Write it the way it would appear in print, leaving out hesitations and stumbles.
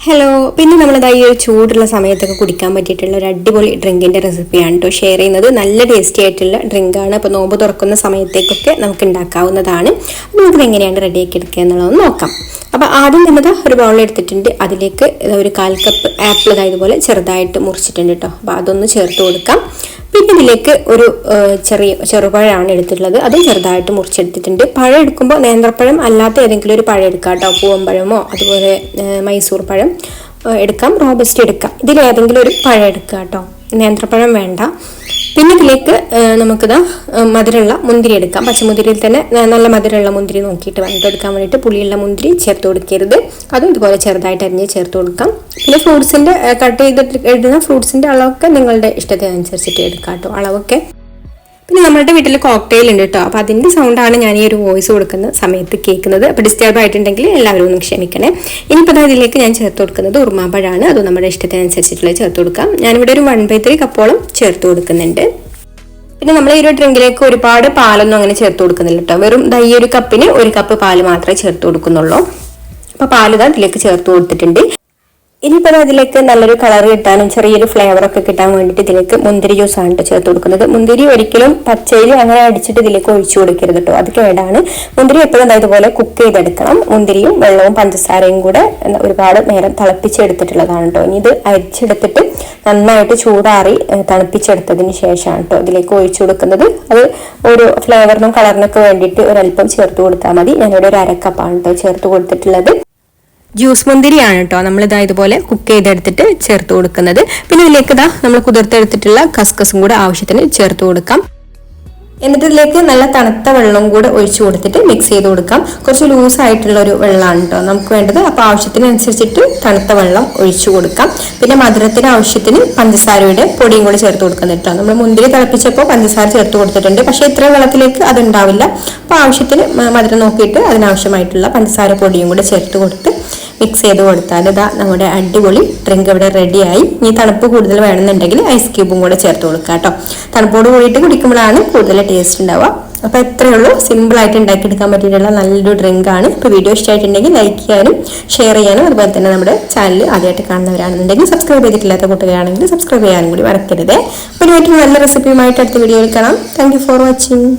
Hello, പിന്നെ നമ്മളിതാ ഈ ഒരു ചൂടുള്ള സമയത്തൊക്കെ കുടിക്കാൻ പറ്റിയിട്ടുള്ള ഒരു അടിപൊളി ഡ്രിങ്കിൻ്റെ റെസിപ്പിയാണ് കേട്ടോ ഷെയർ ചെയ്യുന്നത്. നല്ല ടേസ്റ്റി ആയിട്ടുള്ള ഡ്രിങ്കാണ്. അപ്പോൾ നോമ്പ് തുറക്കുന്ന സമയത്തേക്കൊക്കെ നമുക്ക് ഉണ്ടാക്കാവുന്നതാണ്. നമുക്ക് എങ്ങനെയാണ് റെഡിയാക്കി എടുക്കുക എന്നുള്ളതൊന്ന് നോക്കാം. അപ്പോൾ ആദ്യം നമ്മളിതാ ഒരു ബൗൾ എടുത്തിട്ടുണ്ട്. അതിലേക്ക് ഒരു 1/4 കപ്പ് ആപ്പിൾ ഇതുപോലെ ചെറുതായിട്ട് മുറിച്ചിട്ടുണ്ട് കേട്ടോ. അപ്പോൾ അതൊന്ന് ചേർത്ത് കൊടുക്കാം. പിന്നെ ഇതിലേക്ക് ഒരു ചെറുപഴമാണ് എടുത്തിട്ടുള്ളത്. അതും ചെറുതായിട്ട് മുറിച്ചെടുത്തിട്ടുണ്ട്. പഴം എടുക്കുമ്പോൾ നേന്ത്രപ്പഴം അല്ലാത്ത ഏതെങ്കിലും ഒരു പഴം എടുക്കാം കേട്ടോ. പൂവമ്പഴമോ അതുപോലെ മൈസൂർ പഴം എടുക്കാം, റോബസ്റ്റ് എടുക്കാം. ഇതിലേതെങ്കിലും ഒരു പഴം എടുക്കുക കേട്ടോ, നേന്ത്രപ്പഴം വേണ്ട. പിന്നെ ഇതിലേക്ക് നമുക്കിതാ മധുരമുള്ള മുന്തിരി എടുക്കാം. പച്ചമുന്തിരിയിൽ തന്നെ നല്ല മധുരമുള്ള മുന്തിരി നോക്കിയിട്ട് വേണ്ട എടുക്കാൻ വേണ്ടിയിട്ട്. പുളിയുള്ള മുന്തിരി ചേർത്ത് കൊടുക്കരുത്. അതും ഇതുപോലെ ചെറുതായിട്ട് അരിഞ്ഞ് ചേർത്ത് കൊടുക്കാം. പിന്നെ ഫ്രൂട്ട്സിൻ്റെ കട്ട് ചെയ്തിട്ട് ഇടുന്ന ഫ്രൂട്ട്സിൻ്റെ അളവൊക്കെ നിങ്ങളുടെ ഇഷ്ടത്തിനനുസരിച്ചിട്ട് എടുക്കാം കേട്ടോ, അളവൊക്കെ. പിന്നെ നമ്മളുടെ വീട്ടിൽ കോക്ടെയിൽ ഉണ്ട് കേട്ടോ. അപ്പോൾ അതിൻ്റെ സൗണ്ടാണ് ഞാൻ ഈ ഒരു വോയിസ് കൊടുക്കുന്ന സമയത്ത് കേൾക്കുന്നത്. അപ്പോൾ ഡിസ്റ്റർബ് ആയിട്ടുണ്ടെങ്കിൽ എല്ലാവരും ഒന്ന് ക്ഷമിക്കണേ. ഇനിയിപ്പോൾ ഇതിലേക്ക് ഞാൻ ചേർത്ത് കൊടുക്കുന്നത് ഉറുമാമ്പഴമാണ്. അത് നമ്മുടെ ഇഷ്ടത്തിനനുസരിച്ചിട്ടുള്ള ചേർത്ത് കൊടുക്കാം. ഞാനിവിടെ ഒരു 1/3 കപ്പോളം ചേർത്ത് കൊടുക്കുന്നുണ്ട്. പിന്നെ നമ്മൾ ഈ ഒരു ഡ്രിങ്കിലേക്ക് ഒരുപാട് പാലൊന്നും അങ്ങനെ ചേർത്ത് കൊടുക്കുന്നില്ല കേട്ടോ. വെറും ഈ ഒരു കപ്പിന് 1 കപ്പ് പാല് മാത്രമേ ചേർത്ത് കൊടുക്കുന്നുള്ളൂ. അപ്പോൾ പാല് ഇതിലേക്ക് ചേർത്ത് കൊടുത്തിട്ടുണ്ട്. ഇനിയിപ്പോൾ അതിലേക്ക് നല്ലൊരു കളർ കിട്ടാനും ചെറിയൊരു ഫ്ലേവറൊക്കെ കിട്ടാൻ വേണ്ടിയിട്ട് ഇതിലേക്ക് മുന്തിരി ജ്യൂസാണ് ചേർത്ത് കൊടുക്കുന്നത്. മുന്തിരി ഒരിക്കലും പച്ചയിൽ അങ്ങനെ അടിച്ചിട്ട് ഇതിലേക്ക് ഒഴിച്ചു കൊടുക്കരുത് കേട്ടോ, അത് കേടാണ്. മുന്തിരി എപ്പോഴും ഇതുപോലെ കുക്ക് ചെയ്തെടുക്കണം. മുന്തിരിയും വെള്ളവും പഞ്ചസാരയും കൂടെ ഒരുപാട് നേരം തിളപ്പിച്ചെടുത്തിട്ടുള്ളതാണ് കേട്ടോ. ഇനി ഇത് അരിച്ചെടുത്തിട്ട് നന്നായിട്ട് ചൂടാറി തണുപ്പിച്ചെടുത്തതിന് ശേഷമാണ് കേട്ടോ ഇതിലേക്ക് ഒഴിച്ചു കൊടുക്കുന്നത്. അത് ഒരു ഫ്ലേവറിനും കളറിനൊക്കെ വേണ്ടിയിട്ട് ഒരല്പം ചേർത്ത് കൊടുത്താൽ മതി. ഞാനിവിടെ ഒരു 1/2 കപ്പാണ് കേട്ടോ ചേർത്ത് കൊടുത്തിട്ടുള്ളത്. ജ്യൂസ് മുന്തിരിയാണ് കേട്ടോ നമ്മളിതാ ഇതുപോലെ കുക്ക് ചെയ്തെടുത്തിട്ട് ചേർത്ത് കൊടുക്കുന്നത്. പിന്നെ ഇതിലേക്ക് നമ്മൾ കുതിർത്തെടുത്തിട്ടുള്ള കസ്കസും കൂടെ ആവശ്യത്തിന് ചേർത്ത് കൊടുക്കാം. എന്നിട്ട് ഇതിലേക്ക് നല്ല തണുത്ത വെള്ളവും കൂടെ ഒഴിച്ചു കൊടുത്തിട്ട് മിക്സ് ചെയ്ത് കൊടുക്കാം. കുറച്ച് ലൂസായിട്ടുള്ള ഒരു വെള്ളമാണ് കേട്ടോ നമുക്ക് വേണ്ടത്. അപ്പോൾ ആവശ്യത്തിനനുസരിച്ചിട്ട് തണുത്ത വെള്ളം ഒഴിച്ചു കൊടുക്കാം. പിന്നെ മധുരത്തിന് ആവശ്യത്തിന് പഞ്ചസാരയുടെ പൊടിയും കൂടെ ചേർത്ത് കൊടുക്കുന്നത് കേട്ടോ. നമ്മൾ മുന്തിരി തിളപ്പിച്ചപ്പോൾ പഞ്ചസാര ചേർത്ത് കൊടുത്തിട്ടുണ്ട്, പക്ഷേ ഇത്രയും വെള്ളത്തിലേക്ക് അതുണ്ടാവില്ല. അപ്പോൾ ആവശ്യത്തിന് മധുരം നോക്കിയിട്ട് അതിനാവശ്യമായിട്ടുള്ള പഞ്ചസാര പൊടിയും കൂടെ ചേർത്ത് കൊടുത്ത് മിക്സ് ചെയ്ത് കൊടുത്താൽ ഇതാ നമ്മുടെ അടിപൊളി ഡ്രിങ്ക് ഇവിടെ റെഡിയായി. ഇനി തണുപ്പ് കൂടുതൽ വേണമെന്നുണ്ടെങ്കിൽ ഐസ് ക്യൂബും കൂടെ ചേർത്ത് കൊടുക്കുക കേട്ടോ. തണുപ്പോട് കൂടിയിട്ട് കുടിക്കുമ്പോഴാണ് കൂടുതൽ ടേസ്റ്റ് ഉണ്ടാവുക. അപ്പോൾ എത്രയേ ഉള്ളൂ, സിമ്പിളായിട്ട് ഉണ്ടാക്കിയെടുക്കാൻ പറ്റിയിട്ടുള്ള നല്ലൊരു ഡ്രിങ്കാണ്. ഇപ്പോൾ വീഡിയോ ഇഷ്ടമായിട്ടുണ്ടെങ്കിൽ ലൈക്ക് ചെയ്യാനും ഷെയർ ചെയ്യാനും അതുപോലെ തന്നെ നമ്മുടെ ചാനൽ ആദ്യമായിട്ട് കാണുന്നവരാണെന്നുണ്ടെങ്കിൽ സബ്സ്ക്രൈബ് ചെയ്തിട്ടില്ലാത്ത കൂട്ടുകാരാണെങ്കിൽ സബ്സ്ക്രൈബ് ചെയ്യാനും കൂടി മറക്കരുത്. അപ്പോൾ ഒരു നല്ല റെസിപ്പിയുമായിട്ട് അടുത്ത വീഡിയോയിൽ കാണാം. Thank you for watching.